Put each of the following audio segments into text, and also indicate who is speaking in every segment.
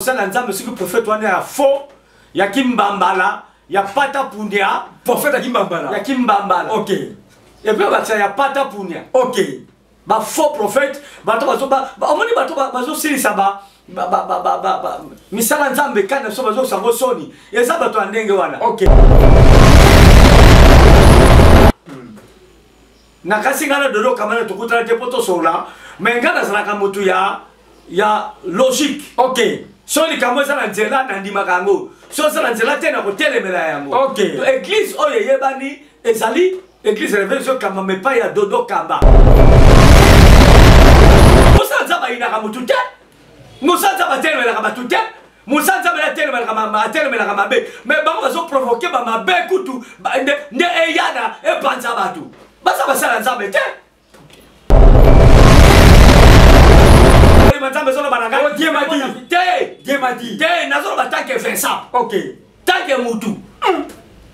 Speaker 1: Ça l'anza monsieur que prophète on est à faux. Ya kimbambala, ya pata punya.
Speaker 2: Prophète ya kimbambala.
Speaker 1: Ya kimbambala.
Speaker 2: OK.
Speaker 1: Et puis bah ça ya pata punya.
Speaker 2: OK.
Speaker 1: Ba faux prophète, bato bazo ba omoni bato bazo silisa ba misala nzambe kana so bazo sango soni. Eza bato andenge wana.
Speaker 2: OK.
Speaker 1: Nakasi ngana dodo kamana tukutra te poto sola, mais ngana zalaka mutu ya logique.
Speaker 2: OK.
Speaker 1: Soni kamo za nzela na ndima kango. So za nzela te na kotelemela yango.
Speaker 2: OK.
Speaker 1: To église oyo yebani ezali église révélation kama me pa ya dodo kamba. Musanza ba ina kamutu te. Musanza ba telemela kama tu te. Musanza ba telemela kama be. Mais ba bazo provoquer ba mabe kutu ne eyana e panza batu. Basa basala nzambe te. Nzambe solo bananga.
Speaker 2: Oh Dieu m'a dit. Dieu m'a dit.
Speaker 1: Te nazo ba tanke Vincent.
Speaker 2: OK.
Speaker 1: Tanke mutu.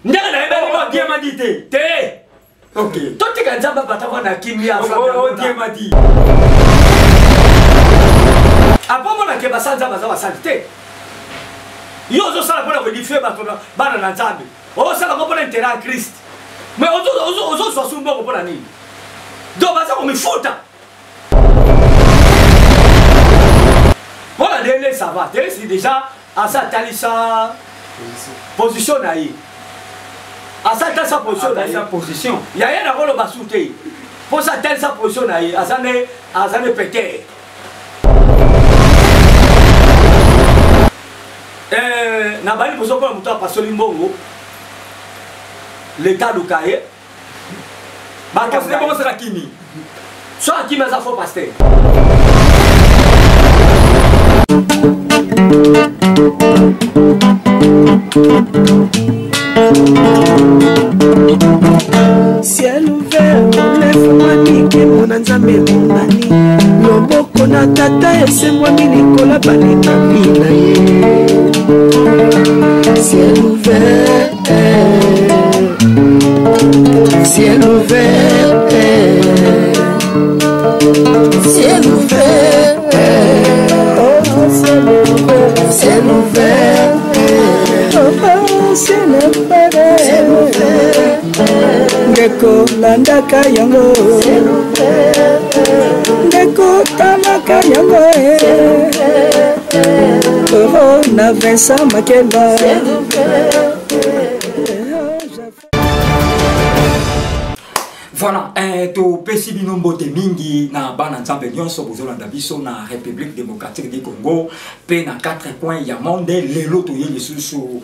Speaker 1: Ndanga na ebe
Speaker 2: Oh Dieu m'a dit
Speaker 1: te.
Speaker 2: OK.
Speaker 1: Tote ka nzamba batako na kimia
Speaker 2: Oh Dieu m'a dit.
Speaker 1: Apa mona ke basanza baza basali te. Yo zo sala pona ko difie batona bana na nzambe. O sala ko pona intérêt à Christ. Mais ozo so sumba ko pona nini? Do baza ko mifuta. Voilà, délai ça va. Délai c'est déjà à sa talisa position naïe. À sa talisa position naïe.
Speaker 2: Sa position.
Speaker 1: Il y a rien à voir le basouté. Pour sa talisa position naïe. À sa ne pété. Nabali pour ça pour muta pasoli mbongo. L'état du cahier.
Speaker 2: Bah qu'est-ce que c'est la kimi?
Speaker 1: Soit qui m'a faux pasteur.
Speaker 3: Ciel ouvert, lève-moi nique mon nzambe monani. Loboko na tata ese mwami likola balinga mina ye. Ciel ouvert, ciel ouvert, ciel ouvert, oh ciel ouvert, ciel ouvert, oh ciel ouvert, ciel ouvert. Ngeko landaka yango, ngeko talaka yango, oh na Vincent Makeba.
Speaker 2: Voilà, to pesi binombo te mingi na bana nzambe nyonso bozolanda biso na République démocratique du Congo pe na 4 points ya monde lelo to yeli susu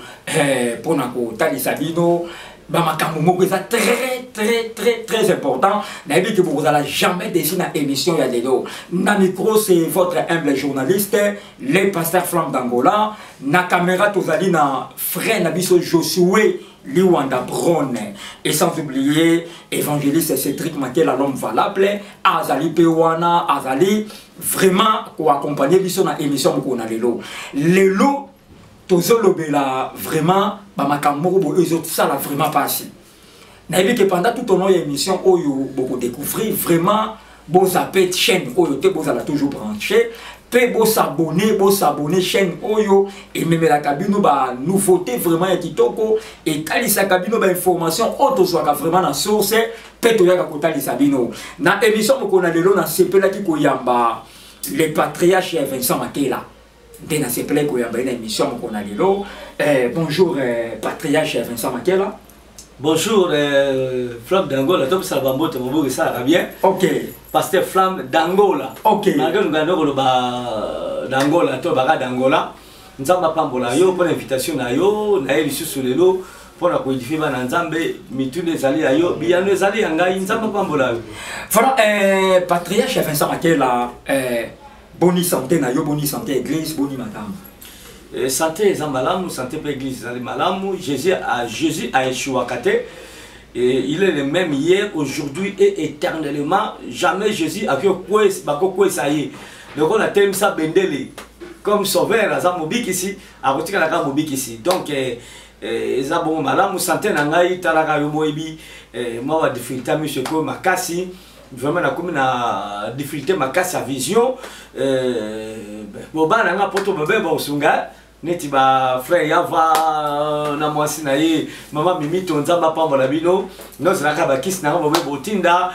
Speaker 2: pona ko talisa bino ba makambo moko eza très important na yebi que vous allez jamais décider na émission ya lelo na micro c'est votre humble journaliste le pasteur Flamme d'Angola na caméra tozali na frère na biso Josué Liwanda Brown et sans oublier évangéliste Cédric Makela l'homme valable azali pewana azali vraiment ko accompagner biso na émission ko na lelo tozolobela vraiment ba makambo bo ezot ça la vraiment passé na yebi que pendant tout au long de l'émission oyo beaucoup découvrir vraiment bon zapet chaîne oyo te bozala toujours branché pe bo s'abonner chaîne oyo et même la cabine ba nouveauté vraiment ya kitoko et talisa cabine ba information auto soit vraiment na source pe to yaka ko talisa bino na émission ko na lelo na sepela ki ko yamba les patriarches Vincent Makela de na sepela ko yamba na émission ko na lelo bonjour patriarche Vincent Makela.
Speaker 1: Bonjour, Flamme d'Angola, top ça va bien, ça va bien.
Speaker 2: OK.
Speaker 1: Pasteur Flamme d'Angola.
Speaker 2: OK.
Speaker 1: Malgré nous avons d'Angola, toi baga d'Angola. Nous avons pas pour pour l'invitation na yo, na eli sur le lot pour la codifier na nzambe, mitune zali ayo, biano zali ngai nzamba pambola.
Speaker 2: Voilà, patriarche Vincent Makela, bonne santé na yo, bonne santé église, bonne madame.
Speaker 1: Santé Zambalamu, santé pour l'église Malamu, Jésus a échoué. Et il est le même hier, aujourd'hui et éternellement. Jamais Jésus a fait quoi ça y est. Donc on a tellement ça bendele comme sauveur à Zamobik ici, à côté de la Gamobik ici. Donc Zabon Malamu, santé Nangai, Taraka Yoboebi, moi je difficulté monsieur Ko Makasi. Vraiment, la commune a difficulté ma casse à vision. boba nanga poto bebe bosunga neti ba frère yava na mwasi na ye mama mimi tonzamba pambola bino no zalaka bakisi nanga bobe botinda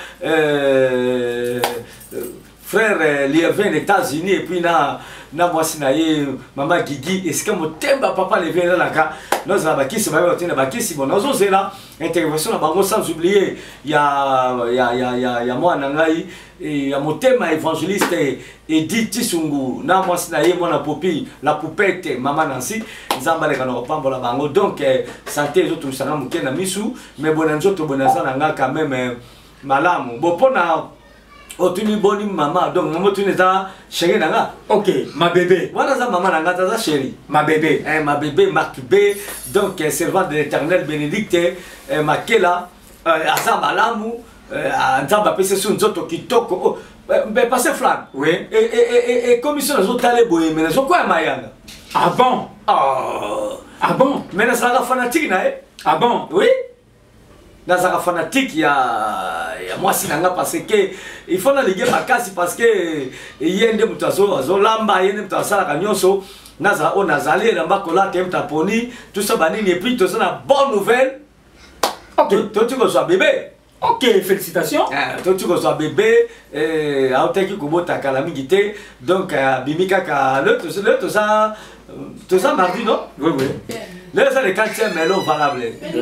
Speaker 1: frère Lievin des États-Unis et puis na mwasi na ye mama Gigi est-ce que motemba papa levé là naka no zala bakisi ba botinda bakisi bon nozo zela intervention na bango sans oublier ya moi nangai et à motema évangéliste Edith Tisungu na mwasi na ye mwana popi la poupette mama Nancy nzamba le kana pambola bango donc santé les autres sana mukena misu mais bonanzo to bonanza nanga quand même malamu bopona otuni boni mama donc maman tu neza chérie nanga
Speaker 2: ok ma bébé
Speaker 1: voilà ça maman nanga ta chérie
Speaker 2: ma bébé
Speaker 1: ma bébé Marc B donc servant de l'Éternel Bénédicte Makela asa malamu nzamba pese su nzoto kitoko mais passé flan
Speaker 2: oui
Speaker 1: et commission les autres allez boyer mais les autres quoi mayanga
Speaker 2: ah bon ah bon
Speaker 1: mais na sala fanatique na
Speaker 2: ah bon
Speaker 1: oui nazaka fanatique ya mwasi nanga parce que il faut na ligue makasi parce que yende mutazo azolamba yende mutasala kanyoso naza o nazali lamba kola temta poni tout ça banini et puis tout ça na bonne nouvelle ok toi tu reçois bébé
Speaker 2: ok félicitations
Speaker 1: toi tu reçois bébé autaki kobota kala mingité donc bimika ka le tout ça mardi non
Speaker 2: oui
Speaker 1: là c'est le 4e mélo valable
Speaker 2: le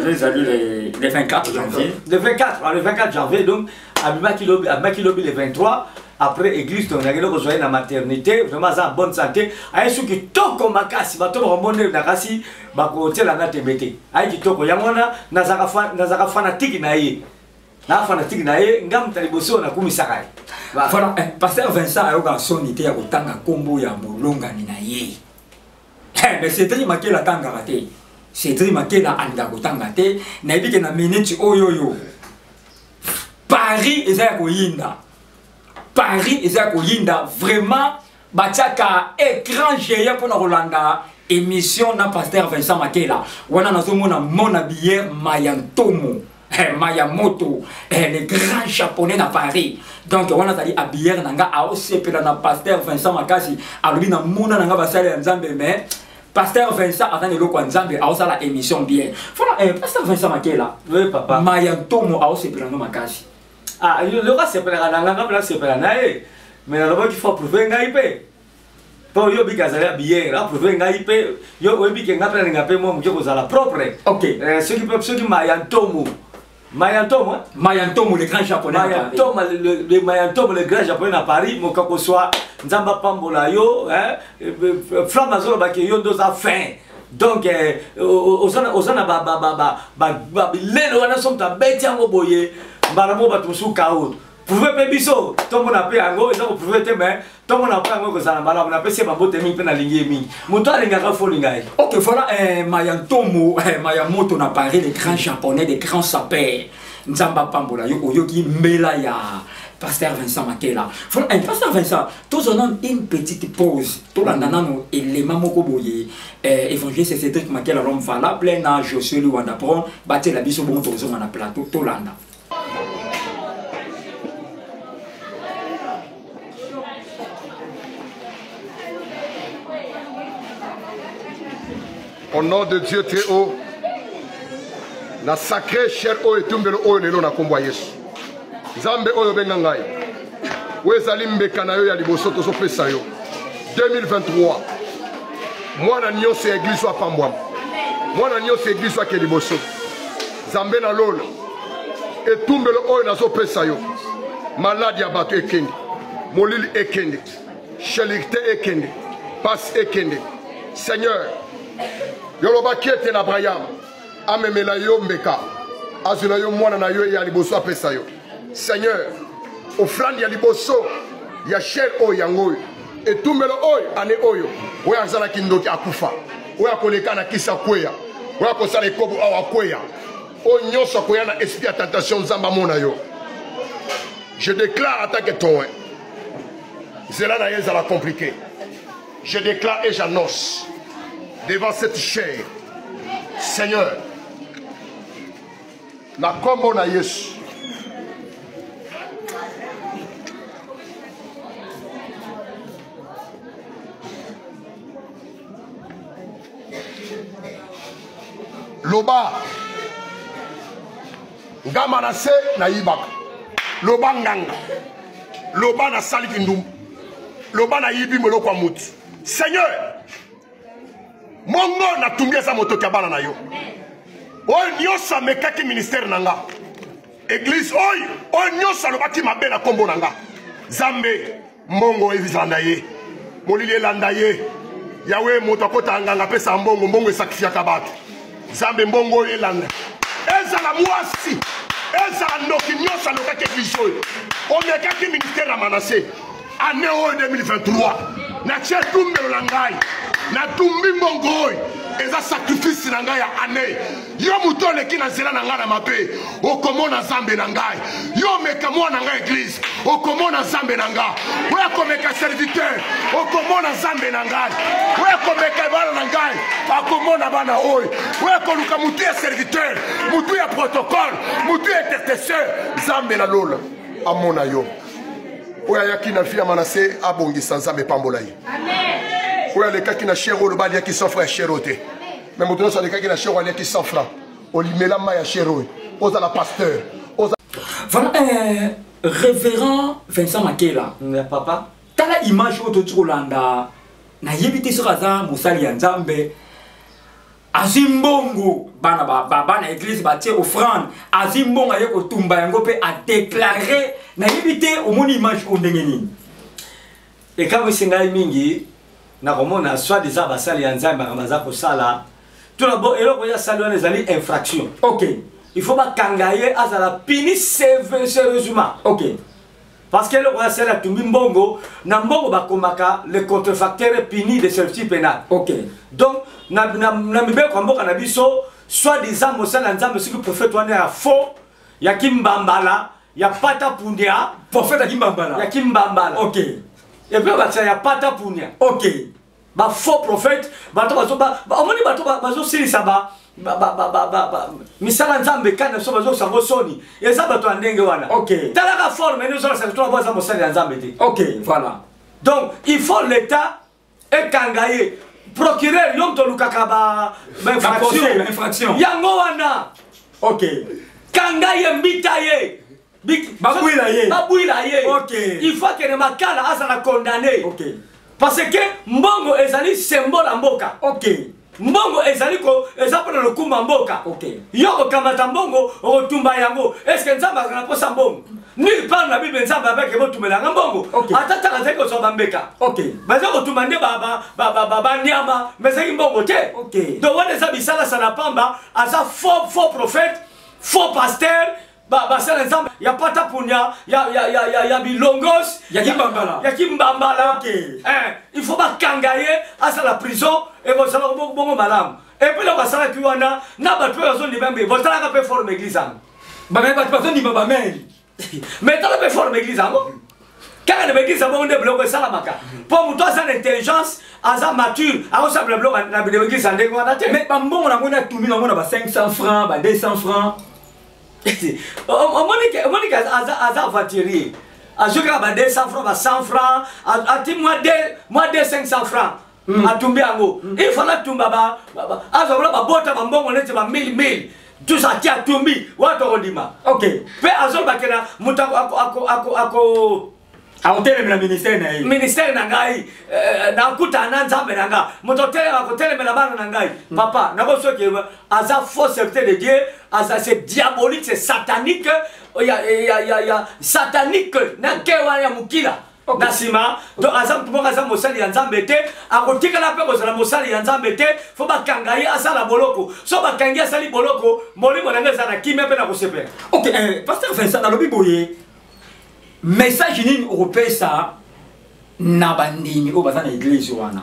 Speaker 2: 24 janvier
Speaker 1: le 24 janvier donc à Makilobi le 23 après église donc nagelo ko joindre na maternité vraiment ça bonne santé ay suki toko makasi bato ba monde nakasi ba ko tela na tembete ay kitoko yamona nazaka fanatique na ye na fanatique na ye ngam taliboso na kumisaka
Speaker 2: voilà pasteur Vincent ayoka sonité ya kotanga kombo ya molongani na ye mais c'est très marqué la tanga raté c'est très marqué la anda kotanga te na ebike na minute oyoyo Paris eza koyinda Paris eza koyinda vraiment batiaka écran géant pour na Rolanda émission na pasteur Vincent Makela wana nazomona mona bière Mayantomo Mayamoto le grand japonais na Paris donc wana zali a bière nanga a osepela na pasteur Vincent Makasi alobi na mona nanga basale ya Nzambe mais pasteur Vincent attend le ko Nzambe a osala émission bien voilà pasteur Vincent Makela
Speaker 1: oui papa
Speaker 2: Mayantomo a osepela no Makasi
Speaker 1: ah le roi sepela nanga bla sepela nae mais na lobo qu'il faut prouver ngai pe po yo bikazala bière a prouver ngai pe yo obi ke ngapela ngape mo mko kozala propre
Speaker 2: ok
Speaker 1: ceux qui Mayantomo
Speaker 2: Mayantomo le grand japonais
Speaker 1: le Mayantomo le grand japonais à Paris mon kako soit nzamba pambola yo flamme azolo ba ke yo doza fin donc osana ba lelo wana somta beti yango boye mbaramo ba tusu kaout pouvez pe biso to mona pe yango eza ko pouvez te mais to mona pe yango ko sala malamu na pesi ba bote mingi pe na lingi mingi moto alinga ka foli ngai
Speaker 2: ok voilà Mayantomo Mayamoto na Paris les grands japonais des grands sapeurs nzamba pambola yo oyoki mbela ya pasteur Vincent Makela voilà pasteur Vincent tous on a une petite pause tout landana no élément moko boye évangéliste Cédric Makela l'homme valable na Josué Luanda Pron batte la biso bon tozo na plateau to landa.
Speaker 4: Au nom de Dieu très haut, la sacrée chair o etumbelo o lelo na kombo Yesu. Nzambe oyo benga ngai. Wezali mbeka na yo ya liboso tozo pesa yo. 2023. Mwana nyonso église wa pambwa. Mwana nyonso église wa ke liboso. Nzambe na lola. Etumbelo oyo nazo pesa yo. Maladi ya bato ekende. Molili ekende. Chelikte ekende. Passe ekende. Seigneur, yoloba kiete na Abraham amemela yo mbeka azula yo mwana na yo ya liboso apesa yo Seigneur ofrande ya liboso ya cher o yango etumbelo oyo ane oyo oyo azala kindoki akufa oyo akoleka na kisa kweya oyo akosala ekobo awa kweya o nyonso koya na esprit ya tentation nzamba mona yo je déclare en tant que témoin zela na yeza la compliqué je déclare et j'annonce devant cette chair, Seigneur, la combo na Yesu. loba ngama na se na yibaka loba nganga loba na sali kindum loba na yibi moloko mutu Seigneur mongo na tumbia za moto kabana na yo oyo nyosa mekaki ministère nanga église oyo nyosa lobaki mabe na kombo nanga Zambe mbongo ezilanda ye molili elanda ye yawe moto akota nganga pesa mbongo esakifiaka bato Zambe mbongo elanda ezala mwasi ezala ndoki nyosa lokaki église oyo omekaki ministère ya Manassé année oyo 2023 na tie tumbelo na ngai na tumbi mbongo oyo eza sacrifice na ngai ya année yo moto oleki na nzela na ngai na mabe okomona Nzambe na ngai yo meka mwana na ngai église okomona Nzambe na ngai oyo akomeka serviteur okomona Nzambe na ngai oyo akomeka bana na ngai akomona bana oyo oyo akoluka mutu ya serviteur mutu ya protocole mutu ya intercesseur Nzambe na lola amona yo oyo ayaki na fille ya Manassé abongisa Nzambe pambola ye oyo alekaki na shero oloba aliaki 100 francs ya shero te mais moto nyonso alekaki na shero aliaki 100 francs olimela mai ya shero oyo ozala pasteur
Speaker 2: voilà révérend Vincent Makela
Speaker 1: papa
Speaker 2: tala image oyo toti kolanda nayebi te soki aza mosali ya Nzambe azwi mbongo bana église batie offrande azwi mbongo aye kotumba yango mpe adeklare nayebi te omoni image oyo ndenge nini
Speaker 1: ekamwisi ngai mingi nakomona soit déjà basali ya Nzambe baza kosala tout d'abord eloko ya sali wana ezali infraction
Speaker 2: ok
Speaker 1: il faut bakanga ye azala puni sérieusement
Speaker 2: ok
Speaker 1: parce que eloko ya sali atumbi mbongo na mbongo bakomaka le contrefacteur puni de servitude pénale
Speaker 2: ok
Speaker 1: donc na mibeko ya mboka na biso soit disant mosali ya Nzambe soki prophète wana ya faux ya kimbambala ya pata punia
Speaker 2: prophète ya kimbambala
Speaker 1: ok et puis batia ya pata punia
Speaker 2: ok
Speaker 1: ba faux prophète bato bazo omoni bato bazo silisa misala Nzambe kana so bazo sango soni eza bato ndenge wana
Speaker 2: ok
Speaker 1: talaka forme nous sommes tout d'abord mosali ya Nzambe te
Speaker 2: ok voilà
Speaker 1: donc il faut l'état et kangaye procureur yom to lukaka ba
Speaker 2: infraction
Speaker 1: yango wana
Speaker 2: ok
Speaker 1: kangaye mbitaye
Speaker 2: babwila ye
Speaker 1: ok il faut que ne makala azala condamné
Speaker 2: ok
Speaker 1: parce que mbongo ezali symbole ya mboka
Speaker 2: ok
Speaker 1: mbongo ezali ko eza pona lokumba mboka
Speaker 2: ok
Speaker 1: yo kokamata mbongo okotumba yango est ce que Nzambe akana posa mbongo nulle part na Bible Nzambe abeke botumelanga mbongo atataka zaki kosoba mbeka
Speaker 2: ok
Speaker 1: baza kotumba nde banyama mezaki mbongo te
Speaker 2: ok
Speaker 1: donc wana eza bisala sana pamba aza faux prophète faux pasteur basala Nzambe ya pata punya ya bilongos
Speaker 2: ya
Speaker 1: kimbambala
Speaker 2: ok
Speaker 1: il faut bakanga ye asa la prison et bosala bongo malamu et puis là basala ki wana na bato bazo ndimbe botala ka pe forme église am
Speaker 2: bato ndimba ba men
Speaker 1: mais tala pe forme église am quand on église am on de bloquer sala maka pour muto asa intelligence asa mature a sa bloquer na église ndenge wana te
Speaker 2: mais bambongo na ngona tumi na ngona ba 500 francs ba 200 francs
Speaker 1: Monique a voiturier. A joué à 200 francs, à 100 francs, à moi 500 francs. À tomber en haut. Il fallait tomber à la botte, à bon, on était à 1000. Tout ça qui a tombé. What on dit ma. Ok. Puis à ce moment-là, Moutako.
Speaker 2: aotelemela
Speaker 1: ministère na ngai nakutana Nzambe na ngai mototelemela akotelemela bana na ngai papa nakosoki aza faux serviteur de Dieu aza c'est diabolique c'est satanique ya satanique na kewa ya mukila na sima donc aza mtumoka aza mosali ya Nzambe te akotikala pe kozala mosali ya Nzambe te fo bakanga ye asala boloko so bakangi asali boloko molimo na ngai ezala kimia pe na kosepela
Speaker 2: ok pasteur Vincent nalobi boye message nini opesa na bandimi o baza na église wana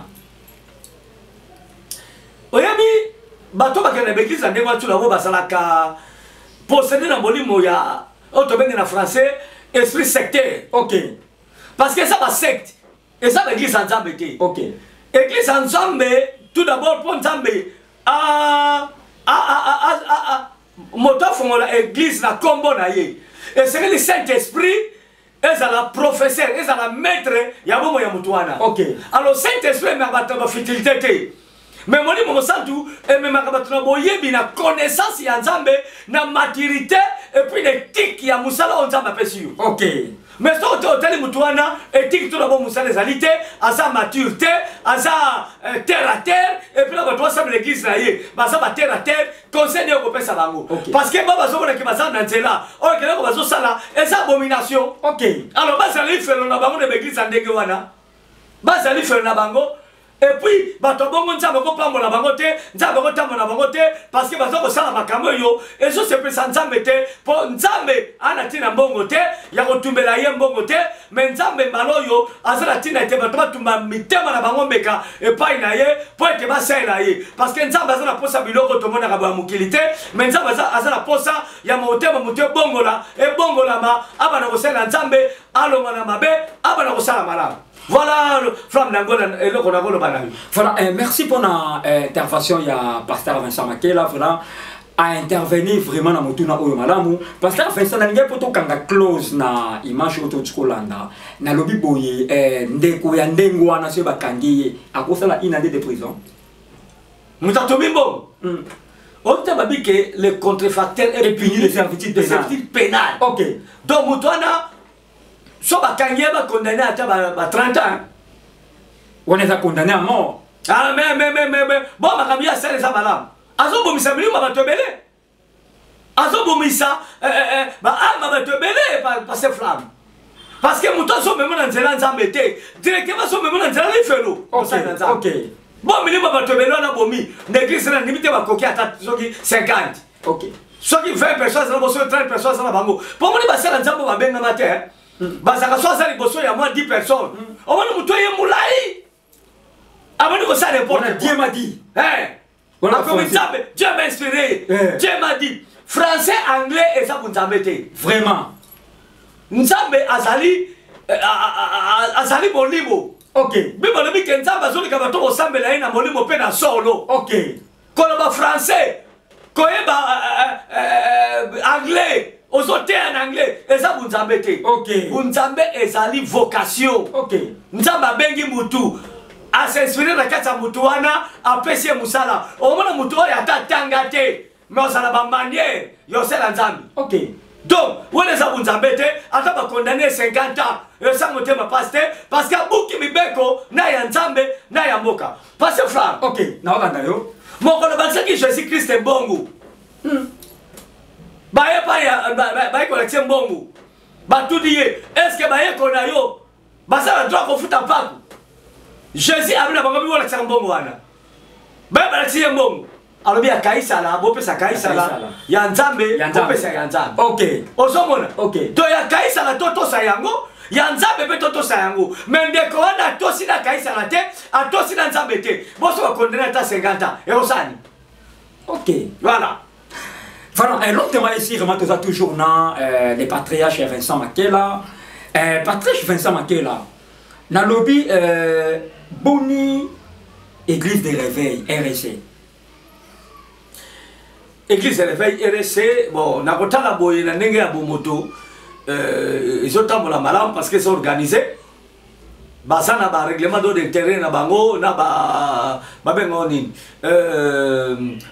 Speaker 1: oyebi bato bakende l'église ndenge watu labo basalaka posséder na molimo ya otobenge na français esprit sectaire
Speaker 2: ok
Speaker 1: parce que ça ba secte et ça l'église en Nzambe te
Speaker 2: ok
Speaker 1: église en Nzambe tout d'abord pour Nzambe moto fongola église na kombo na ye et c'est le Saint-Esprit ezala professeur ezala maître ya bomo ya mutuana
Speaker 2: ok
Speaker 1: alors Saint-Esprit na bato ba futilité te mais molimo mosantu ememaka bato na boyebi na connaissance ya nzambe na maturité et puis l'éthique ya musala oyo nzambe apesi yo.
Speaker 2: Ok.
Speaker 1: Mais so otali mutu wana éthique to na bo musala ezali te, aza mature te, aza terre à terre, et puis na bato basala l'église na ye baza ba terre à terre, conseil ne kopesa bango. Parce que ba bazomona ke baza na nzela oyo keleko bazosala eza abomination.
Speaker 2: Ok.
Speaker 1: Alors bazali felo na bango na l'église ya ndenge wana, bazali felo na bango. Et puis, bato bongo nzambe ko pambola bango te, nzambe ko tambola bango te parce que bazo ko sala makambo yo, et so se pesa nzambe te, po nzambe ana tina mbongo te, ya ko tumbela ye mbongo te, mais nzambe maloyo azala tina te bato batumba mitema na bango mbeka epai na ye, po ete basala ye parce que nzambe azala posa biloko to mona ka ba mukilité, mais nzambe azala posa ya motema mutu bongola e bongola ma abana ko sala nzambe alonga na mabe abana ko sala malamu. Voilà, flamme d'Angola et le Conagolo Banami.
Speaker 2: Voilà, merci pour l'intervention. Il y a Pasteur Vincent Makela, voilà, a intervenu vraiment dans mon tour na Oyo Malamu. Pasteur Vincent Makela, pour tout kanga close na image auto Tchikolanda, na lobby boye, ndeko ya ndengo wana se bakangi, à cause de la inondée de prison.
Speaker 1: Mutatomimbo. On t'a dit que le contrefacteur est puni de servitude pénale.
Speaker 2: Ok.
Speaker 1: Donc, Moutouana. So bakangi ba condamné à 30 ans.
Speaker 2: On est condamné à mort.
Speaker 1: Ah mais bon makambi ya sala malam. Azo bomisa milimu ba tobele. Azo bomisa ba ama ba tobele pa se flamme. Parce que muto so memo na nzela nzambe te. Directement so memo na nzela lifelo.
Speaker 2: OK.
Speaker 1: Bon milimu ba tobele na bomi. L'église na limite ba koki ata soki 50.
Speaker 2: OK.
Speaker 1: Soki 20 personnes na boso 30 personnes na bango. Pour moi ba sala nzambe ba benga mate. Bazaka soza liboso ya moins 10 personnes. On va nous tuer moulai. Avant de ça n'importe quoi.
Speaker 2: Dieu m'a dit.
Speaker 1: Dieu m'a inspiré. Dieu m'a dit. Français, anglais et ça vous embêtez.
Speaker 2: Vraiment.
Speaker 1: Nzambe azali azali molimo.
Speaker 2: OK.
Speaker 1: Bible le dit que nzambe azoli kabato osambela ina molimo pe na solo.
Speaker 2: OK.
Speaker 1: Kono ba français. Koyeba anglais. Osote en anglais, et ça vous embêtez.
Speaker 2: Ok.
Speaker 1: Vous ezali vocation.
Speaker 2: Ok.
Speaker 1: Nzamba bengi mutu. A s'inspirer na kata mutu wana, a pesier musala. Au moins mutu ya ta tangate. Mais on s'ala ba manière, yo c'est la nzambi.
Speaker 2: Ok.
Speaker 1: Donc, où est-ce que vous embêtez? Attends, va condamner 50 ans. Et ça me tient ma paste. Parce qu'il y a beaucoup qui me beko, na ya nzambe, na ya moka. Parce que frère.
Speaker 2: Ok. Na wakanda yo.
Speaker 1: Mon connaissance qui Jésus-Christ est bongo. Baye collection bongo. Ba tout dit est-ce que baye kona yo basa la droit ko futa paku. Jésus a bila bango bi wala tsang bongo wana. Baye ba tsi bongo. Alors bien kaisa la bo pesa kaisa la. Ya nzambe bo pesa ya nzambe.
Speaker 2: OK.
Speaker 1: Ozomona.
Speaker 2: OK.
Speaker 1: To ya kaisa la toto sa yango. Ya nzambe be toto sa yango. Mais ndeko wana tosi na kaisa la te, a tosi na nzambe te. Boso va condamner ta 50 ans. Et osani.
Speaker 2: OK.
Speaker 1: Voilà.
Speaker 2: Voilà, l'autre thème ici, vraiment, toujours dans les patriarches Vincent Makela. Patriarche Vincent Makela, dans le lobby, Boni, Église de Réveil, RSC.
Speaker 1: Église de Réveil, RSC, bon, n'a pas la boye, n'a pas moto. Ils ont tant la malam parce qu'ils sont organisés. Basa na ba règlement d'intérêt na bango na ba bengoni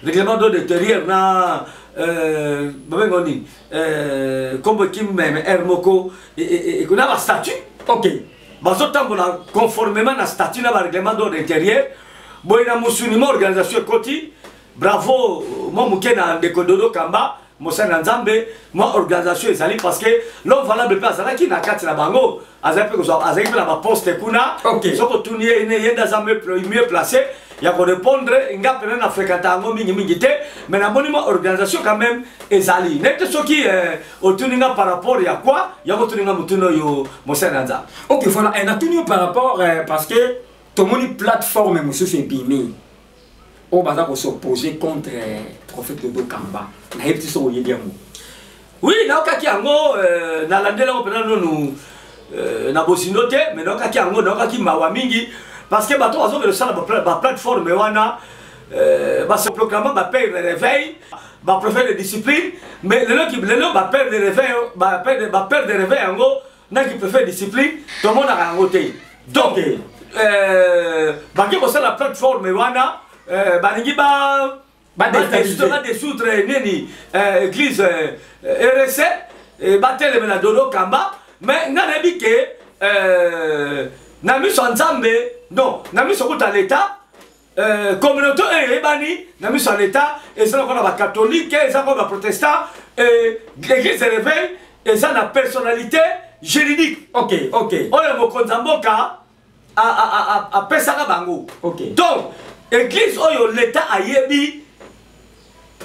Speaker 1: règlement d'intérêt na bengoni comme qui même Hermoko et qu'on a un statut. OK. Baso tambola conformément à statut na ba règlement d'intérêt boina musunimo organisation koti bravo mo mukena de Kododo Kamba Mosana Nzambe, moi organisation ezali parce que l'homme valable pas ça qui na kati na bango azape ko azape na ba poste kuna soko tunie ine yenda za mieux placé ya ko répondre nga pena na fréquenta ngo mingi te mais na monima organisation quand même ezali net soki otuninga par rapport ya quoi ya ko tuninga mutuno yo Mosana Nzambe.
Speaker 2: OK, voilà, et na tuni par rapport parce que tout moni plateforme monsieur c'est bimi. On va s'opposer contre le prophète Dodo Kamba.
Speaker 1: Oui, na okaki yango na landela ko pena nous na bosinote mais na okaki yango na okaki mawa mingi parce que bato azo le sala ba plateforme wana ba se proclamer ba père de réveil ba prophète de discipline mais le ba père de réveil ba père de réveil yango na qui préfère discipline tout le monde a rangoté donc ba ki ko sala plateforme wana baningi desoutre nini église RC batelemela Dodo Kamba mais ngana bike na miso nzambe non na miso kuta l'état communauté ebani na miso l'état et ça qu'on a ba catholique et ça qu'on a protestant l'église réveil et ça na personnalité juridique. OK. Oyo mokonza mboka a pesaka bango. OK. Donc église oyo l'état ayebi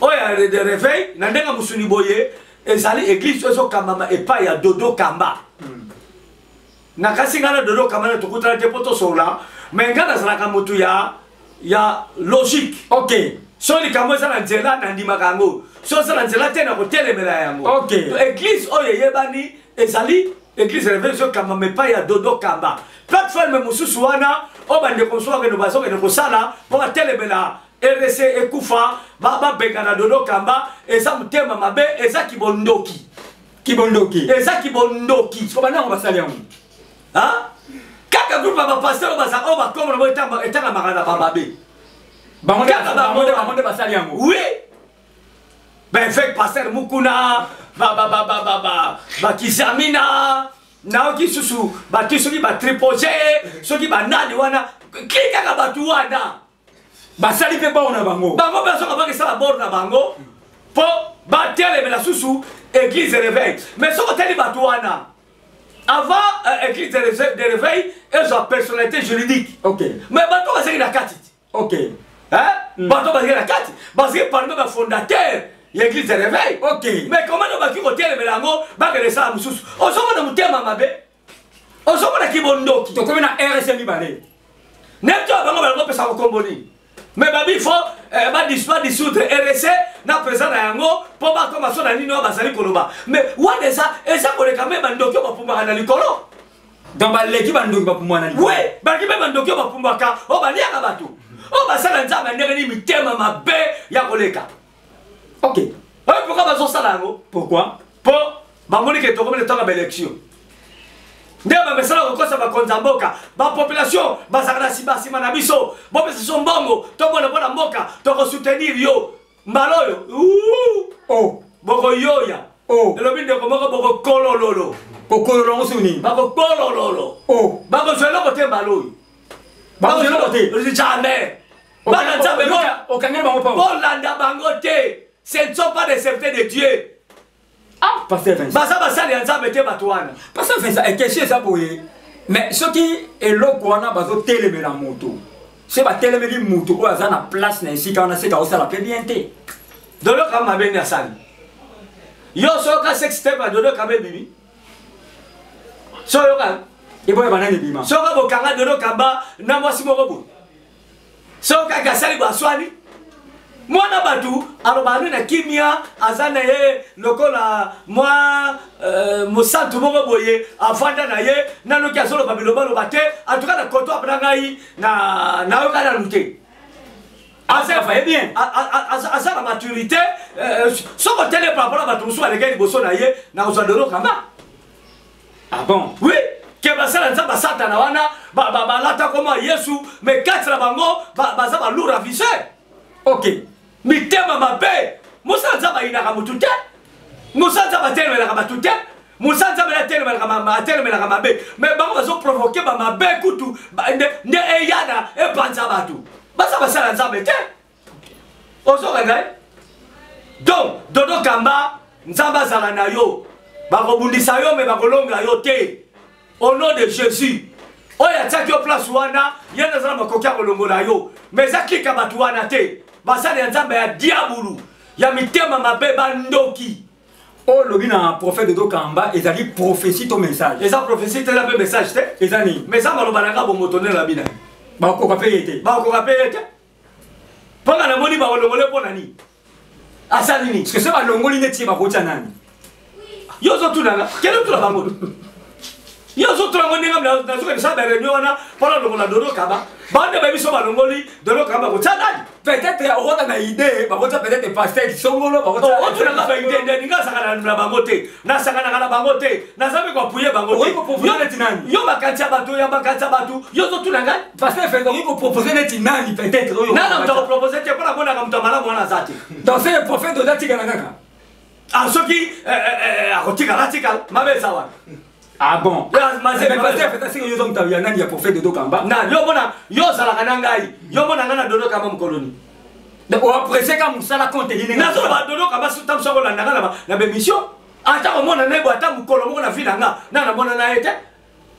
Speaker 1: oyo de réveil na ndenga musuni boye ezali église ozo kamama epa ya Dodo Kamba. Na kasi ngana Dodo Kamba na tukutala te poto sola mais ngana zalaka mutu ya logique. OK. So li kamo za nzela na ndima kango. So za nzela te na kotelemela yango. OK. Église oyo yebani ezali église réveil kamama epa ya Dodo Kamba. Plateforme mususu wana obande konsoa ke no basoke no kosala po telemela RC ekufa baba bengana Dodo Kamba eza mutema mabe eza kibondoki eza kibondoki so bana basali yango ha kaka groupe ba pasteur ba za oba comme no etanga magana bababe bango basali yango oui ben fait pasteur mukuna ba kisamina naoki susu batu soki ba triposer soki ba nani wana klika ka batu wana basali pe baona bango basoka bakisala bord na bango po batelemela susu église de réveil mais soko teli batu wana avant église de réveil elles ont personnalité juridique. OK. Mais bato basaki na kati. OK. Hein? Bato basaki na kati parce que parmi les fondateurs l'église de réveil. OK. Mais comment on va qui kotelemela ngo bakele sala mususu osoma na mutema mabe osoma na kibondoki to comme na RSM balé neto bango bango pesa ko komboni. Mais babi faut dissoudre RC na présent na yango po ba koma so na nini wa basali koloba mais wana eza koleka me bandoki bapumba na likolo dans ba leki bandoki bapumba na likolo oui baki me bandoki bapumba ka o baliaka batu o basala nzamba ndenge ni mitema mabe ya koleka. OK. Ouais, pourquoi bazo sala yango? Pourquoi? Po bamoni ke to comme le temps de l'élection. Ndeba mesala kokosa ba konzamboka ba population bazakana sima na biso bo pesa sombongo to bona mboka to ko soutenir yo mbaloyo oh boko yoya oh le binde ko moko boko kolololo kokololo ngusuni bako kolololo oh bako zelo ko te mbaloyo bako zelo ko te jamais bana nzambe o kangela bango pa bolanda bango te ce ne sont pas des serviteurs de Dieu. Ah, pasteur Vincent. Basa basali nzambe te batwana. Pasteur Vincent, question ça boye. Mais ce qui est loko wana bazo telemela moto. C'est ba telemeli moto o azana place na ici quand on a c'est ça la bien té. Dodo Kamba ben asali. Yo so ka sex step a Dodo Kamba bibi. So yo ka e boye banani bima. So ka bokanga Dodo Kamba na mwasi moko bo. So ka gasali baswani. Mwana batu alobanu na kimia azana ye lokola moi mosantu moko boye avanda na ye nano ki azolo babiloba lo bate atuka na koto apena ngai na yo kana luté asa va bien asa la maturité soko tele par rapport à batu so aleka liboso na ye na ozadoro kamba. Ah bon? Oui, ke basala nzamba satana wana ba lata koma Yesu mais quatre la bango ba za ba lourd viseur. OK. Mitema mabe musa nzaba inaka mutute musa nzaba telemela kama tute musa nzaba telemela kama mabe mais bango bazo provoquer ba mabe kutu ne eyana e panza batu basa basala nzaba te ozo ngai donc Dodo Kamba nzaba zala na yo bako bundisa yo me bako longa yo te au nom de Jésus oya tsaki yo place wana yena zala makokia kolongola yo mais zakika batu wana te basali nzamba ya diabulu ya mitema mabe bandoki o lobi na prophète Dodo Kamba ezali prophétie to message eza prophétie te la be message te ezani mais ça maloba na ka bomotone la bina ba ko kapete panga na moni ba olongole pona ni asali ni parce que ba longoli neti ba ko nani yo zo tunanga kelo tula bango yo zo tula ngoni ngamla na zo ka sa ba réunion wana pona longola Dodo Kamba bande ba biso balongoli dolo kamba ko tsanani
Speaker 2: peut-être on a une idée ba kota peut-être pasteur songolo ba kota
Speaker 1: on tuna ka idée ndeni nga sakana na bangote na sakana na bangote na zabe ko puye bangote yo bakantia bato ya bakantia bato yo to tuna nga
Speaker 2: pasteur fait ko proposer neti nani peut-être yo
Speaker 1: na to proposer te para bona kam tamala mwana zati
Speaker 2: dans ce prophète de datika ngaka
Speaker 1: a soki akotika radical mabe sawa.
Speaker 2: Ah bon? Mais peut-être que yo donc ya nani ya prophète de Dokamba.
Speaker 1: Na yo mona yo sala kanangai. Yo mona ngana dodo kama mkoloni.
Speaker 2: Donc on apprécie comme ça la compte ni
Speaker 1: na so ba dodo kama sutam so la ngana na be mission. Ata mona nebo ata mkolo mona fina nga na mona na ete.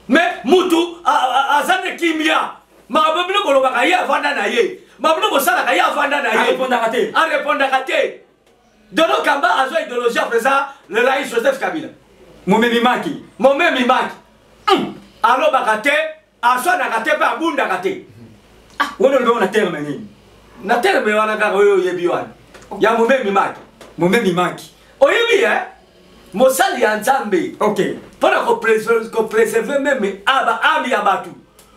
Speaker 1: Mais mutu azane kimia. Ma babino kolo baka ya vanda na ye. Ma babino ko sala ka ya vanda na ye. A répondre kate. Dodo Kamba a zo idéologie présent le Raïs Joseph Kabila.
Speaker 2: Momemi maki.
Speaker 1: Allo bakate, aswa na kate pa bunda kate.
Speaker 2: Ah, wono ndo na terme nini?
Speaker 1: Na terme wana ka oyo yebi wana. Ya momemi maki.
Speaker 2: Momemi maki.
Speaker 1: Oyebi Mosali ya Nzambe.
Speaker 2: OK.
Speaker 1: Para ko préserver même aba ami ya batu.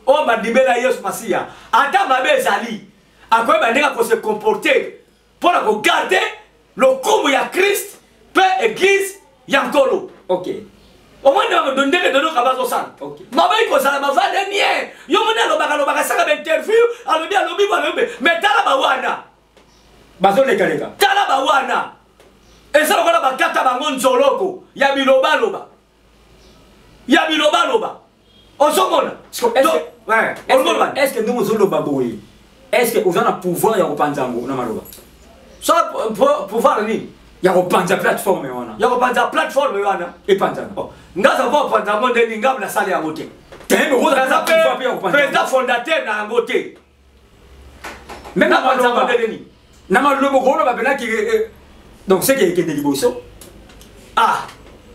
Speaker 1: O madibela Yesu Masia. Ata mabezali. Akoba ndeka ko se comporter pour ko garder le combo ya Christ pe église ya nkolo.
Speaker 2: OK.
Speaker 1: Au moins on donne des dodo kabazo san.
Speaker 2: OK.
Speaker 1: Mabai ko sala mavade nie. Yo mona lo baka saka be interview, alobi mais tala ba wana.
Speaker 2: Bazo lekaleka.
Speaker 1: Tala ba wana. Et ça on ba kata bango nzoloko ya biloba loba. Ya biloba loba. Osomona.
Speaker 2: Est-ce que nous zoloba boye? Est-ce que vous avez un pouvoir ya kopanzango na maloba?
Speaker 1: Ça pouvoir ni.
Speaker 2: Ya kopanza plateforme wana.
Speaker 1: Ya kopanza plateforme wana.
Speaker 2: Et panza.
Speaker 1: Ngaza vo panza monde ni ngam na sale ya ngote.
Speaker 2: Teme ko da pouvoir pe kopanza.
Speaker 1: Président fondateur na ngote.
Speaker 2: Même
Speaker 1: na panza monde ni.
Speaker 2: Na maloba ko ba bena ki donc c'est qui de liboso.
Speaker 1: Ah.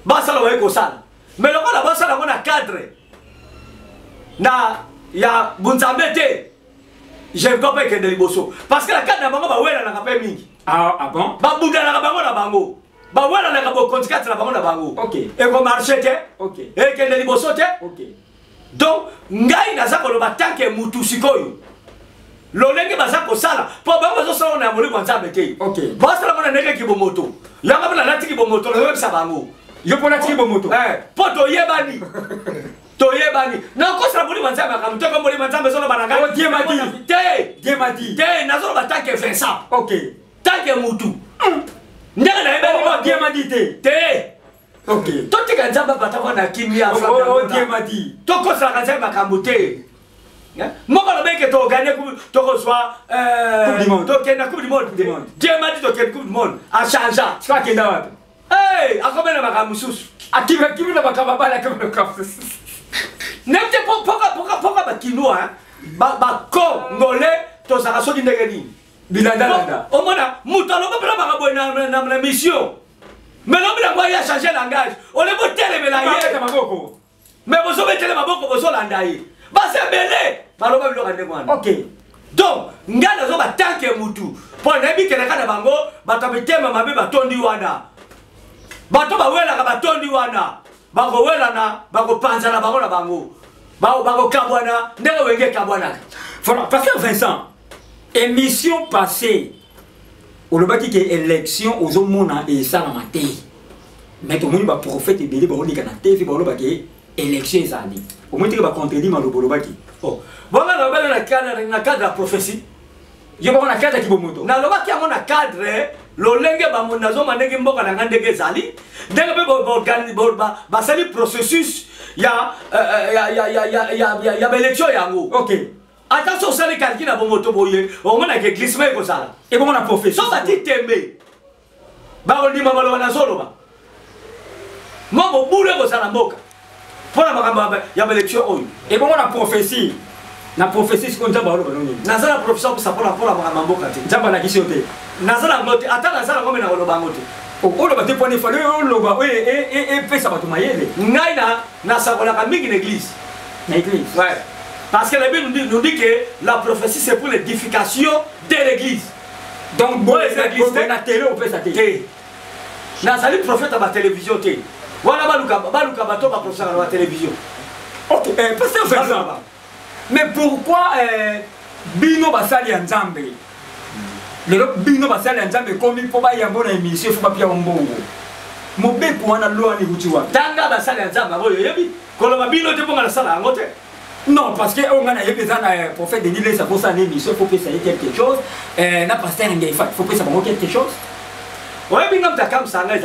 Speaker 1: Basa lo eko sala. Mais le la basa la mona cadre. Na ya bunzambete. Je ne comprends pas que de liboso. Parce que la cadre na bango ba wela na kapé mingi.
Speaker 2: Ah bon?
Speaker 1: Ba buda na bango na bango. Ba wela na kabo kontikati na bango na bango.
Speaker 2: OK.
Speaker 1: E ko marché te.
Speaker 2: OK.
Speaker 1: E ke de liboso te.
Speaker 2: OK.
Speaker 1: Donc ngai na zako lo batanke mutu sikoyo. Lo lenge bazako sala. Po bango zo sala na moli kwanza bete.
Speaker 2: OK.
Speaker 1: Basa la mona nege kibomoto. Yanga bana lati kibomoto lo websa bango.
Speaker 2: Yo pona kibomoto.
Speaker 1: Po to yebani. Toyebani na ko sala boli kwanza bakamu to ko boli kwanza bezo na bananga.
Speaker 2: O Dieu m'a dit.
Speaker 1: Dieu m'a dit. Na zo batanke Vincent.
Speaker 2: OK.
Speaker 1: Tanke mutu. Ndanga na ebe
Speaker 2: Dieu m'a dit
Speaker 1: te. OK. To tika nzamba batako na kimia afra.
Speaker 2: Oh Dieu m'a dit.
Speaker 1: To ko sala kanza bakamute. Moko lo beke to gagner to ko soit to kena coupe du monde. Dieu m'a dit to kena coupe du monde. A changea.
Speaker 2: Tu vas kenda wapi?
Speaker 1: Hey, akomena makamususu.
Speaker 2: Akiba na bakabala kama kafu.
Speaker 1: Nemte poka bakinoa ba Congolais to saka soki ndenge nini.
Speaker 2: Bilanda.
Speaker 1: O mona mutalo ba pela baka boy na mission. Mais l'homme la voyait changer langage. On est beau telemela ye
Speaker 2: maboko.
Speaker 1: Mais vous avez tele maboko bozo landaye. Ba se belé. Ba loba bilo kande mwana.
Speaker 2: OK.
Speaker 1: Donc ngana zo ba tanke mutu. Po na bi kele kana bango ba tabitema mabe ba tondi wana. Ba to ba wela ka ba tondi wana. Ba go wela na ba go panza na bango na bango. Ba go kabwana ndenge wenge kabwana.
Speaker 2: Voilà, parce que Vincent, émission passée, on a dit que élection aux hommes et ça la maté. Mais tout le monde va prophète et béli, on dit qu'on a TV, on a dit élection et ça dit. Au moins tu vas contredire ma lobolobaki.
Speaker 1: Oh, voilà la belle na cadre la prophétie.
Speaker 2: Je vais na cadre qui bon moto.
Speaker 1: Na lobaki ya mona cadre, lo lenge ba mona zo manenge mboka na ngandege zali. Ndenge be organiser ba sali processus ya élection yango.
Speaker 2: OK.
Speaker 1: Attention, ça les calculs à bon moto boye. On a que glissement comme ça.
Speaker 2: Et bon on a prophétie.
Speaker 1: So bati tembe. Ba on dit mama lo na solo ba. Mo boule ko ça la mboka. Pour la makamba ya élection oyo.
Speaker 2: Et bon on a prophétie. Na prophétie ce qu'on t'a ba lo banoni.
Speaker 1: Na ça la prophétie pour ça pour la makamba mboka te.
Speaker 2: Nzamba na kisote.
Speaker 1: Na ça la ngote ata na ça la ngome na lo bangote.
Speaker 2: O lo ba te pone fale o lo ba e pesa ba to mayele.
Speaker 1: Ngai na ça la ka mingi l'église.
Speaker 2: Na église.
Speaker 1: Ouais. Parce que la Bible nous dit que la prophétie c'est pour l'édification de l'église.
Speaker 2: Donc bon l'église na télé on peut ça télé.
Speaker 1: Na sali prophète à la télévision té. Voilà baluka bato ba prophète à la télévision.
Speaker 2: OK, parce que Vincent. Mais pourquoi bino basali ya nzambe lelo bino basali ya nzambe komi po ba yambo na émission fo papia mbongo mobeko wana loa ni kuti wa
Speaker 1: tanga basali ya nzambe boyo yebi koloba bino te ponga na sala yango te.
Speaker 2: Non, parce que on a besoin d'un prophète de Nile, ça faut ça l'émission, il faut que ça ait quelque chose. N'a pas ça, il faut que ça ait quelque chose.
Speaker 1: Oui, bien comme ta cam sanga,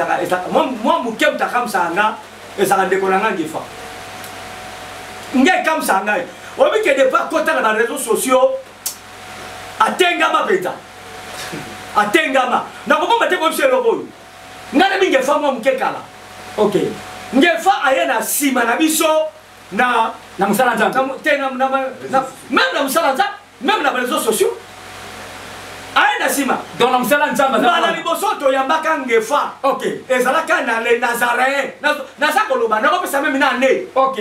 Speaker 1: moi mon kem ta cam sanga, et ça rend décollant des fois. N'gé cam sanga, oui bien que des fois quand dans les réseaux sociaux, attenga ma beta, attenga ma. Na comment mettre comme c'est le rôle. N'gé bien que femme moi mon kekala.
Speaker 2: Ok.
Speaker 1: N'gé fa ayena sima na biso na
Speaker 2: musala nzambe
Speaker 1: même na musala nzambe même na réseaux sociaux ayena sima
Speaker 2: donc na musala nzambe
Speaker 1: bana liboso toyambaka ngefa
Speaker 2: ok
Speaker 1: ezalaka na le nazaréen naza koloba nakopesa meme na nde
Speaker 2: ok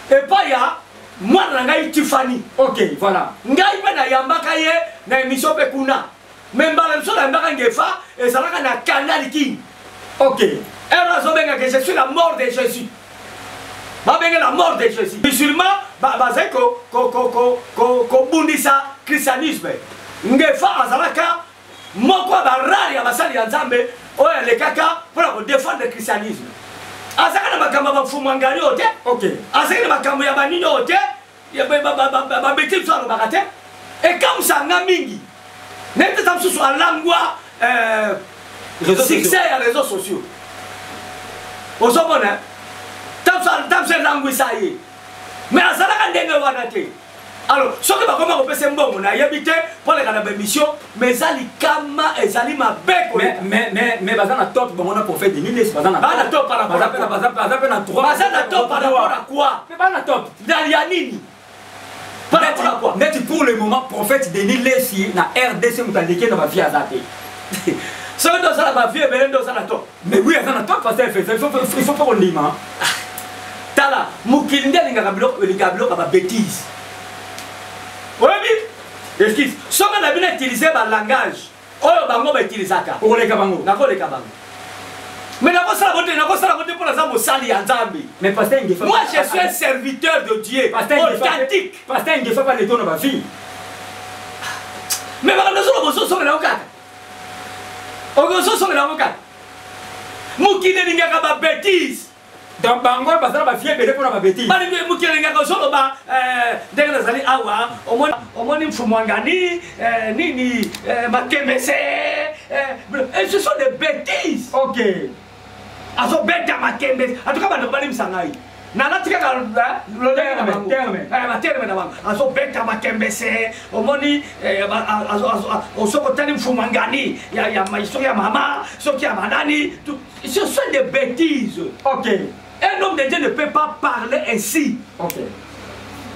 Speaker 1: epai ya mwana na ngai Tiffany
Speaker 2: ok voilà
Speaker 1: ngai mpe nayambaka ye na émission mpe kuna me mbala biso nayambaka ngefa ezalaka na Canal King
Speaker 2: ok
Speaker 1: ero azobengaka je suis la mort de Jésus. La mort de Jésus. Les musulmans, basé ko bundisa christianisme. Ngefa azalaka moko barari ya basali ya nzambe oya le kaka pour défendre le christianisme. Azaka na makambo bafumu ngari ote.
Speaker 2: OK.
Speaker 1: Azaka na makambo ya banino ote. Ya ba beti so lo bakate. Et comme ça nga mingi. Nete tamsu so alangwa succès ya réseaux sociaux. Ozomona Tamse langwisa ye. Mais azalaka ndenge wana te. Alors, soki bakoma kopesa mbongo na yebite pour les kana émission, mais zali kama ezali mabeko.
Speaker 2: Mais bazana top bamona prophète de Nile, bazana.
Speaker 1: Bana top par rapport
Speaker 2: bazana na 3.
Speaker 1: Bazana top par rapport à quoi?
Speaker 2: Mais bana top.
Speaker 1: Dans ya nini? Par rapport à quoi?
Speaker 2: Net pour le moment prophète de Nile si na RDC mutandike na ba via zate.
Speaker 1: Soki do sala ba vie belendo sala top.
Speaker 2: Mais oui, azana top parce qu'il faut pas qu'on dise.
Speaker 1: Tala, mukilinde lingaka biloko ba bêtise. Oui, excuse. Soka na bina utiliser ba langage. Oyo bango ba utilisaka.
Speaker 2: Oleka bango.
Speaker 1: Nakoleka bango. Mais nakosala bote pour la mosali ya nzambe.
Speaker 2: Mais pasteur Ngefa.
Speaker 1: Moi je suis un serviteur de Dieu. Authentique.
Speaker 2: Pasteur Ngefa pas le don ba vie.
Speaker 1: Mais ba nazo boso so na okaka. Ogoso so na okaka. Mukilinde lingaka ba bêtise.
Speaker 2: Donc bango basala ba fie bele pona ba bêtise.
Speaker 1: Bali mukilenga ko solo ba ndenge zali awa omoni mfumwangani nini makemese ce sont des bêtises.
Speaker 2: OK.
Speaker 1: Azo beta makemese atuka bando bali msangai. Na natika ka lo terme na bango. Azo beta makemese omoni osoko tani mfumwangani ya maisho ya mama soki ya manani ce sont des bêtises.
Speaker 2: OK.
Speaker 1: Un homme de Dieu ne peut pas parler ainsi.
Speaker 2: OK.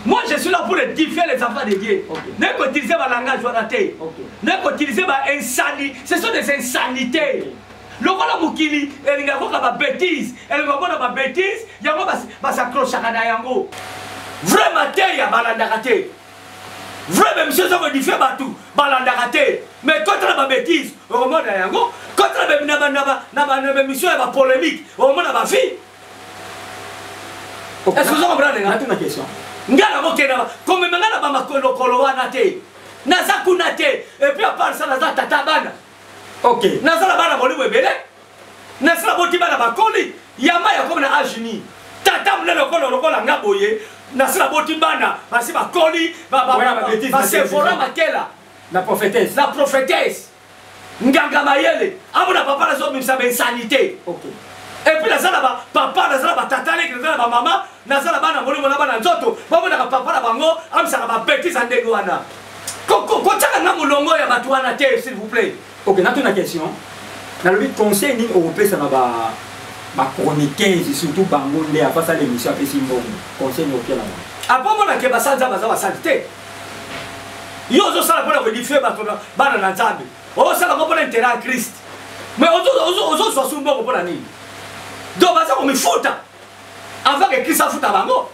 Speaker 1: Moi, je suis là pour édifier les enfants de Dieu.
Speaker 2: Okay.
Speaker 1: Ne pas utiliser ma langage raté.
Speaker 2: Okay.
Speaker 1: Ne pas utiliser ma insanité. Ce sont des insanités. Le voilà mukili, elle n'a pas ma bêtise. Elle n'a pas ma bêtise. Il y a pas s'accrocher à yango. Vraiment, il y a balandaraté. Vraiment, monsieur, ça veut dire tout. Balandaraté. Mais contre ma bêtise, au moment de yango, contre ma mission, il y a polémique. Au moment de ma fille. Est-ce que vous comprenez?
Speaker 2: Une question.
Speaker 1: Ngala mokena comme mangana ba makolo wana te. Naza kuna te. Et puis à part ça naza tata bana.
Speaker 2: OK.
Speaker 1: Naza la bana boli webele. Naza boti bana bakoli. Yama ya comme na ajini. Tata mlelo kolo ngaboye. Naza boti bana basi bakoli ba Sephora makela.
Speaker 2: La prophétesse.
Speaker 1: La prophétesse. Nganga mayele. Amuna papa la zo mimsa insanité.
Speaker 2: OK.
Speaker 1: Et puis nazala papa nazala tata leki nazala maman nazala bana molimo na bana nzoto babona ka papa na bango amsaka ba bêtise ndenge wana ko taka na mulongo ya batu wana te s'il vous plaît.
Speaker 2: OK, na une question. Na le conseil ni européen ça ba chroniqueuse surtout bango nde face à l'émission après simbongo. Conseil européen là.
Speaker 1: Apa mona ke basanza bazawa santé. Yo zo sala pour édifier batu bana na nzambe. O sala ko pour intérêt à Christ. Mais ozo so sumbongo pour nani? Donc, on me fout avant que Christ fout à bango.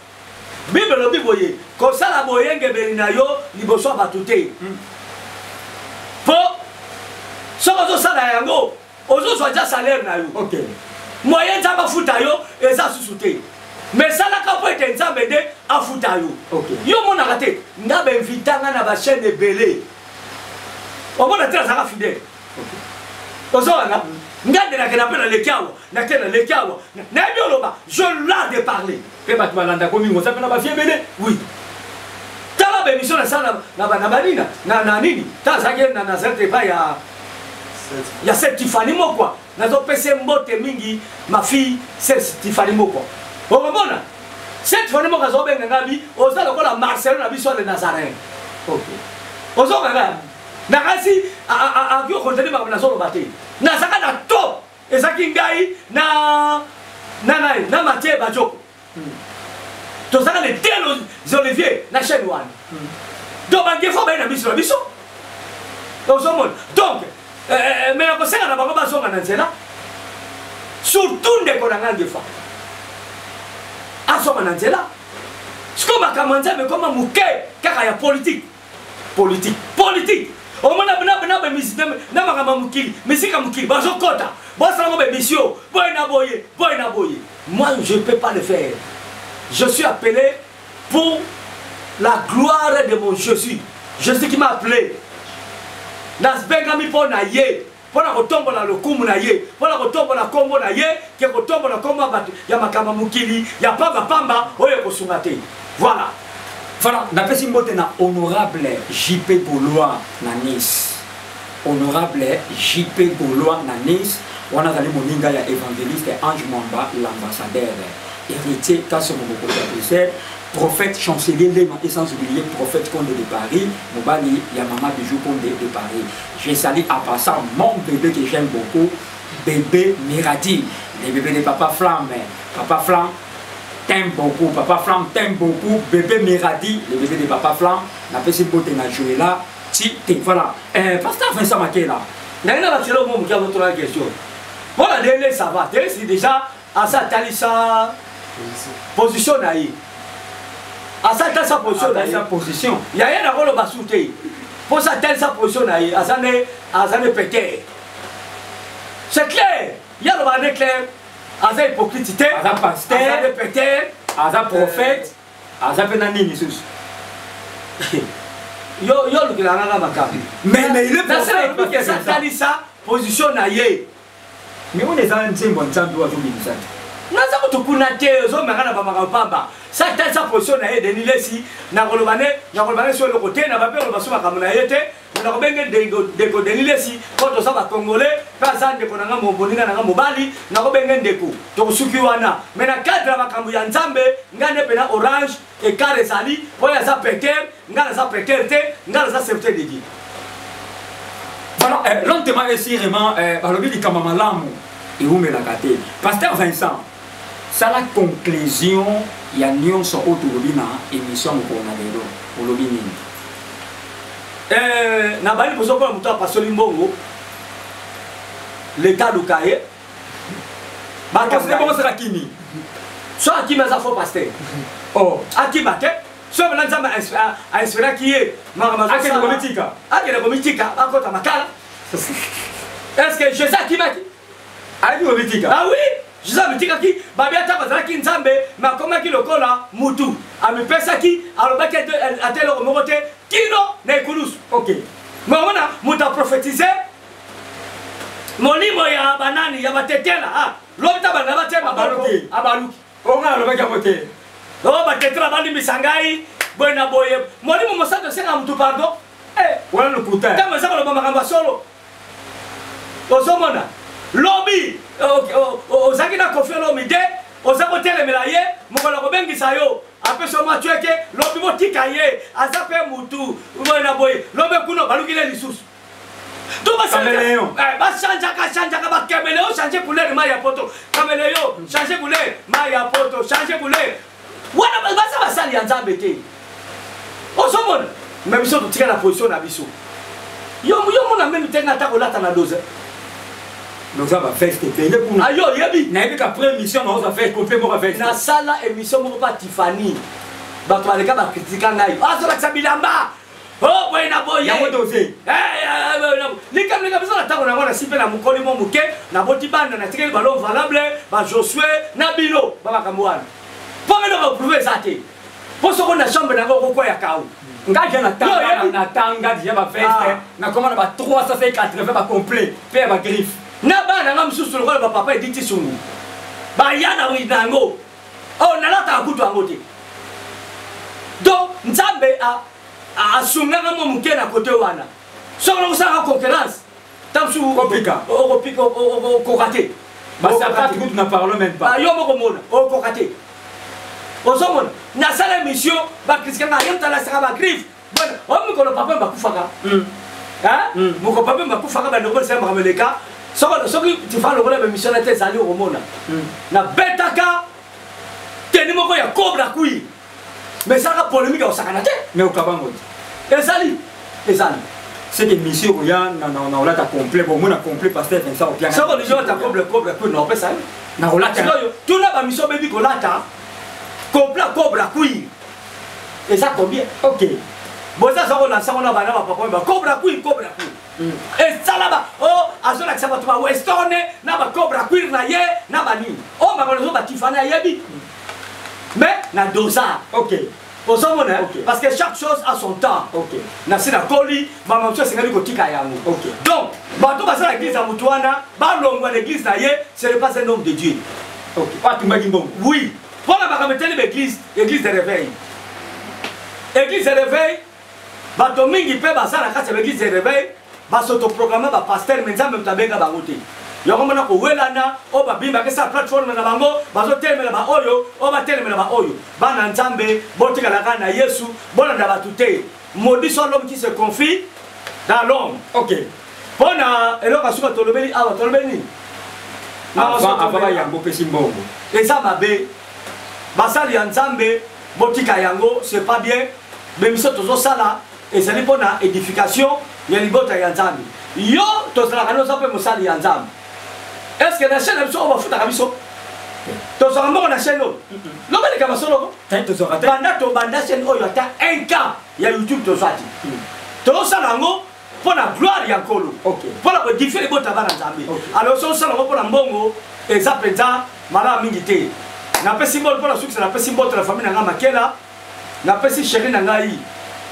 Speaker 1: Bible le biboye. Comme ça, la moyenne que Belinayo, il va soit batouté. Pour ce que ça la yango, aux autres soit déjà salaire na yo.
Speaker 2: OK.
Speaker 1: Moyen ça va fout à yo et ça sous-souté. mais ça la capo est nzambe de afuta yo. Yo mon arrêté, nga ba invitanga na ba chaîne belé. O bona tela saka fidèle. Ozona nga de la kenape na lekawa, na kena lekawa. Na bioloba, je l'ai de parler. Pe bat malanda komi ngo sapena ba fie belé. Oui. Tala ba émission na sala na banina, na nini. Ta sake na zerte pa ya cette Tiffany Mokwa. Nazo pese mbote mingi ma fille c'est Tiffany Mokwa. Omona cette Tiffany Mokwa zo benga ngabi oza lokola Marcelo na biso le Nazarene. OK. Ozo nganga na kasi a kyo kontene ba na solo bate. Na saka na top ezaki ngai na Mathieu Bajoko. To saka le telo Olivier na chaîne one. Donc ba ngefo ba na biso Ozo mon. Donc mais on sait qu'on a pas besoin de nzela surtout ndeko na nganga fa aso na nzela siko bakamanza mais comme muke kaka ya politique au moins na misite na makama mukili misika mukili bazo kota bosa ngo be mission boy na boye moi je peux pas le faire je suis appelé pour la gloire de mon Jésus qui m'a appelé. Nas bengami po na ye pona kotombo na lokumu na ye pona kotombo na kombo na ye ke kotombo na komba batu ya makama mukili ya pamba oyo kosunga te voilà
Speaker 2: na pesi mbote na honorable JP Gaulois na Nice wana zali moninga ya évangéliste Ange Mwamba l'ambassadeur héritier Kassomo Boko Bruxelles prophète chancelier Lema et sans oublier prophète Condé de Paris, Mobali Yamama Bijou Condé de Paris. Je salue à passant mon bébé que j'aime beaucoup, bébé Miradi, les bébés de Papa Flamme. Papa Flamme t'aime beaucoup, bébé Miradi, les bébés de Papa Flamme. La petite beauté n'a joué là, voilà. Pasteur Vincent Makela.
Speaker 1: D'ailleurs, c'est le moment qui a votre question. Voilà, ça va, c'est déjà à sa talisa position naïe. À sa position, il y a rien à voir le basouté. Pour sa position, il y a un pété. C'est clair. Il y a le banné clair. À sa hypocrite, à sa pasteur, à sa pété, à sa prophète, à sa pénani, Jesus. Yo, le gars n'a pas mais il est pour que sa position naïe.
Speaker 2: Mais on est en train de voir ça.
Speaker 1: Naza kutukuna te zo mekana ba makapamba sa position na ye denilesi na kolobane sur le côté na ba pe lo basuma kamuna yete na ko benge deko denilesi ko to sa ba congolais pa sa ndeko na ngamo boninga na ngamo bali na ko benge ndeko to suki wana mais na cadre ba kambu ya nzambe ngane pena orange et carré sali boya sa peter ngana sa peter te ngana sa septe de gi
Speaker 2: voilà lentement et sérieusement balobi di kama malamu et où me la kate pasteur Vincent ça la conclusion il y a nyonso autorobi na émission ko na lelo olobi nini
Speaker 1: na bali poso ko muto pasoli mbongo l'état du cahier
Speaker 2: ba ka c'est bon ça kimi
Speaker 1: so akima za fo pasteur
Speaker 2: oh
Speaker 1: akima te so bela nzamba a espérer qui est mama
Speaker 2: akena politika
Speaker 1: akota makala est-ce que je sais qui m'a dit
Speaker 2: ali politika
Speaker 1: ah oui je sais politika qui babia ta bazala ki nzambe ma koma ki lokola mutu amepesa ki alobaki atelo mokote kino na ikulus
Speaker 2: OK
Speaker 1: mona muta prophétiser molimo ya banani ya batetela lobita bana batema abaluki
Speaker 2: onga alobaki amote
Speaker 1: batetela bali misangai boyna boye molimo mosato senga mutu pardon
Speaker 2: wala lokuta
Speaker 1: tama saka loba makamba solo osomona lobby ozaki na kofi lomi de ozako telemela ye mokolo kobengisa yo apeso matweke lobi botika ye azape mutu boyna boye lobe kuno balukile lisusu to change caméléon changer couleur ma ya poto caméléon changer couleur ma ya poto changer couleur wana basa basali ya nzambe te osomona même si on tire la position na biso yo mona même tenga ta kolata na dose
Speaker 2: nous avons fait ce pays pour
Speaker 1: ayo yebi
Speaker 2: na yebi après émission nous avons fait complet pour faire
Speaker 1: na sala émission mo pas Tiffany ba to aleka ba critique ngai azola tsabilamba oh boyna boye
Speaker 2: ya modoze
Speaker 1: lika biso na tango na ngona sipe na mukoli mo muke na boti banda na tikeli ballon valable ba Josué na bino ba makamwana Pour me prouver ça. Pour ce qu'on a chambre dans le coin à Kao.
Speaker 2: Ngaja na tanga déjà ma veste na comment ba 380 ba complet pe ba griffe
Speaker 1: na ba na ngam susu le ba papa editi sunu ba yana wi nango oh na lata akutu angote donc nzambe a sunga ngamo muke na kote wana so na usanga concurrence tamsu
Speaker 2: kopika
Speaker 1: o kokate
Speaker 2: ba ça pas tout na parle même pas
Speaker 1: yo moko mona o kokate ozomona na sala mission ba kriskanga yemta la saka ba griffe bon o miko le papa ba kufaka hein moko papa ba kufaka ba ndoko sema kameleka soki tu fais le rôle de mission na tes alliés au monde na betaka teni moko ya cobra kui mais ça la polémique au sakanate
Speaker 2: mais au kabango
Speaker 1: ezali
Speaker 2: c'est que mission ya na ola ta complet bon moi na complet pasteur Vincent Opianga
Speaker 1: ça les gens ta cobra kui non pas ça
Speaker 2: na ola ta
Speaker 1: tout na ba mission baby kolata complet cobra kui et ça combien
Speaker 2: ok
Speaker 1: bon ça on a bana papa ba cobra kui et ça là-bas oh azola que ça va toi westone na ba cobra kui na ye na ba ni oh ba ko ba tifana yebi mais na dosa
Speaker 2: ok
Speaker 1: parce que chaque chose a son temps
Speaker 2: ok
Speaker 1: na sina koli ba mamso singali ko tika yango
Speaker 2: ok
Speaker 1: donc ba to ba ça l'église à Mutuana ba longwa l'église na ye ce n'est pas un homme de Dieu
Speaker 2: ok pas tu m'as dit bon
Speaker 1: oui pour la bakameteli l'église de réveil église de réveil ba to mingi pe ba ça la kati l'église de réveil ba s'autoproclamer ba pasteur mais nzambe mtabenga bango te yoko mona ko welana o ba bimba ke sa plateforme na bango ba zo telemela ba oyo o ba telemela ba oyo bana nzambe botika la kana Yesu bona da batute maudit soit l'homme qui se confie dans l'homme
Speaker 2: ok
Speaker 1: bona eloka suka tolobeli awa tolobeli
Speaker 2: avant yango pesi mbongo
Speaker 1: eza mabe basali ya nzambe botika yango c'est pas bien mais miso tozo sala ezali mpona édification ya libota ya nzambe yo tozalaka noza mpe mosali ya nzambe est ce que na chaîne na biso oyo bafutaka biso tozwaka mbongo na chaîne oyo lobeleka basoloko banda tobanda chaîne oyo ata 1 cas ya youtube tozwa ti tozosala yango mpona gloire ya nkolo mpona kodifie libota bana nzambe alors so osala yango mpona mbongo eza mpenza malamu mingi te napesi mbolo mpona sukisa napesi mboto na famille na ngai makela napesi chéri na ngai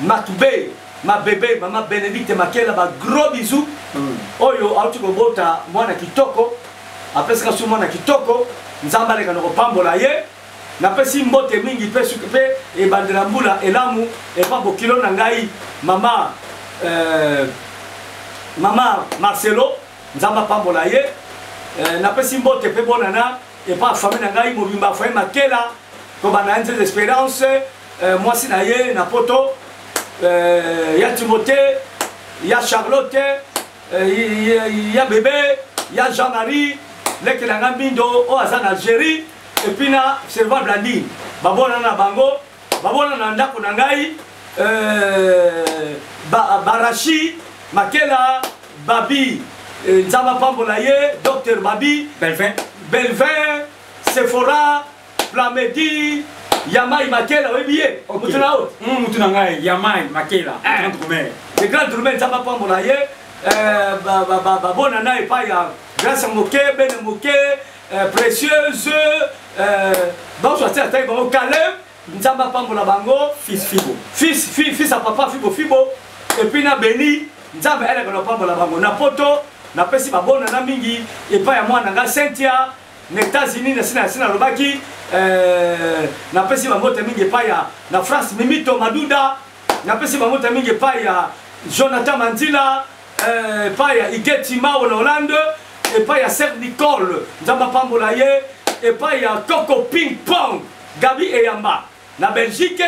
Speaker 1: matube ma bébé mama Bénédicte makela ba gros bisous oyo auti kobota mwana kitoko apesika su mwana kitoko nzamba leka no pambola ye napesi mbote mingi pe suki pe e bandela mbula elamu e pa bokilo na ngai mama Marcelo nzamba pambola ye napesi mbote pe bonana et pas famille na ngai mobimba fa makela ko bana nze d'espérance moi si na ye na poto ya Timothée ya Charlotte ya bébé ya Jean-Marie leke na ngambindo o aza na Algérie et puis na servant Blandine babona na bango babona na ndako na ngai Barachi makela babi nzamba pambola ye docteur babi Belvin, Sephora, Plamedi, Yamai Makela, oui bien. Mutuna haut.
Speaker 2: Mutuna ngai, Yamai Makela.
Speaker 1: Le grand tourment, ça va pas mon aïe. Bonana et pas ya. Grâce à Moké, Ben Moké, précieuse. Bon, soit certain, bon, Caleb, Nzamba Pambola Bango,
Speaker 2: fils Fibo.
Speaker 1: Fils à papa Fibo. Et puis na Beni, Nzamba elle a Pambola Bango. Na poto. Na pesi babona na mingi et pas ya mwana nga Cynthia na États-Unis na sina lobaki na pesi bamote mingi pa ya na France Mimito Maduda na pesi bamote mingi pa ya Jonathan Mandila pa ya Igeti Mao na Hollande et pas ya Sir Nicole nzamba pambola ye et pas ya Coco Ping Pong Gabi Eyamba na Belgique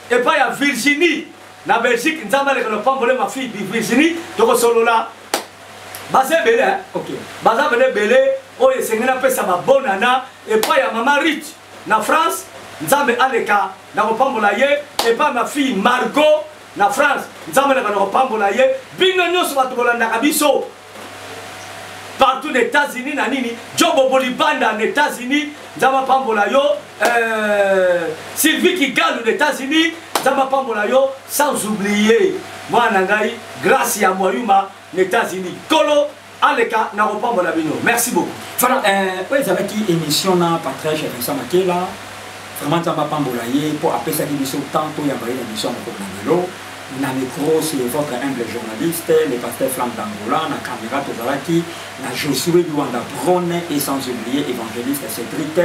Speaker 1: et pas ya Virginie na Belgique nzamba le kana pambola ma fille Virginie toko solola Basé belé,
Speaker 2: ok.
Speaker 1: Basé belé, oh et c'est une pesa ma bonana et pas ya maman Rich na France, nzambe aleka na kopambola ye et pas ma fille Margot na France, nzambe na kopambola ye bino nyos batu bolanda kabiso partout les États-Unis na nini, Jobo Bolibanda aux États-Unis, nzamba pambola yo Sylvie Kigalu aux États-Unis, nzamba pambola yo sans oublier moi nangai grâce à Moyuma les États-Unis. Kolo, Aleka, Naropambola Bino. Merci beaucoup.
Speaker 2: Voilà, oui, j'avais qui émission na Patrick Vincent Makela. vraiment ça va pas m'bolayer pour appeler ça qui sont tant pour y avoir une émission au Congo. Na micro c'est votre humble journaliste, le pasteur Flamme d'Angola, na caméra Tozalaki, na Josué Luanda Brone et sans oublier évangéliste Cédric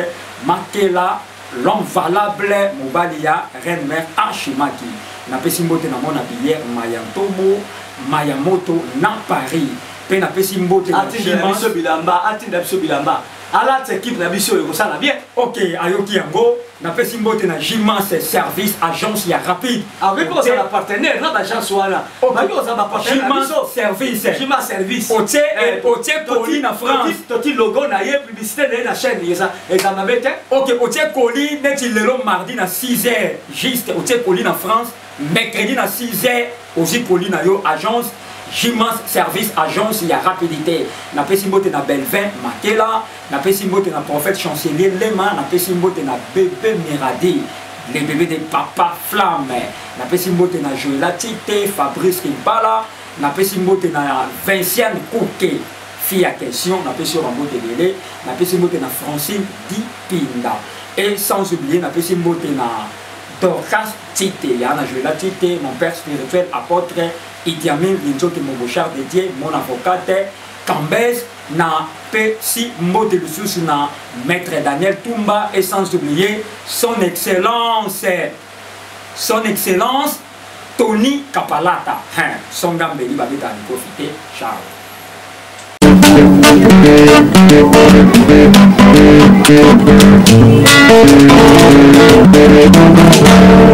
Speaker 2: Makela, l'homme valable Mobalia, reine mère Archimaki. Na pesimbote na mona bière Mayantomo, Mayamoto na Paris. Pe na pesimbote na
Speaker 1: Biso Bilamba, Atinda Biso Bilamba. Alors, cette équipe, ça va bien.
Speaker 2: Ok, Ayoki Yango, na pesimbote na Jimas Service Agence ya rapide.
Speaker 1: Avec quoi ça va partenaire, non l'agence voilà. Avec quoi ça va partenaire.
Speaker 2: Jimas Service.
Speaker 1: Jimas Service.
Speaker 2: Otie Coli na France.
Speaker 1: Toti logo na yé publicité na chaîne ça. Et ça m'a bête.
Speaker 2: Ok, Otie Coli net il le mardi na 6h juste Otie Coli na France, mercredi na 6h aussi Coli na yo agence Jimas Service Agence ya rapidité. Na pesimbote na Belvin Makela, na pesimbote na prophète chancelier Lema, na pesimbote na bébé Miradi, les bébés de papa Flamme. Na pesimbote na Joëla Tite, Fabrice Kimbala, na pesimbote na Vinciane Kouké, fille à question, na pesimbote Lele, na pesimbote na Francine Dipinda. Et sans oublier na pesimbote na Dorcas Tite, ya na Joëla Tite, mon père spirituel apôtre Idi Amin Linzote Mobochar dédié, mon avocate Cambès, na Pesi Mbote Lususu na Maître Daniel Toumba et sans oublier son excellence Tony Kapalata. Son gambeli babeta à profiter. Ciao.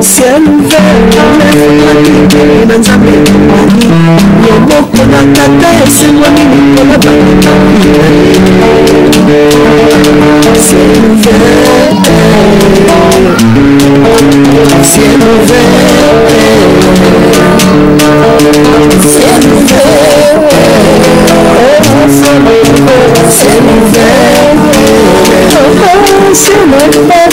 Speaker 3: Ciel ouvert, na nzambe mani loboko na tata esimwani likolo bakina ciel ouvert, ciel ouvert, ciel ouvert, ciel ouvert, ciel ouvert.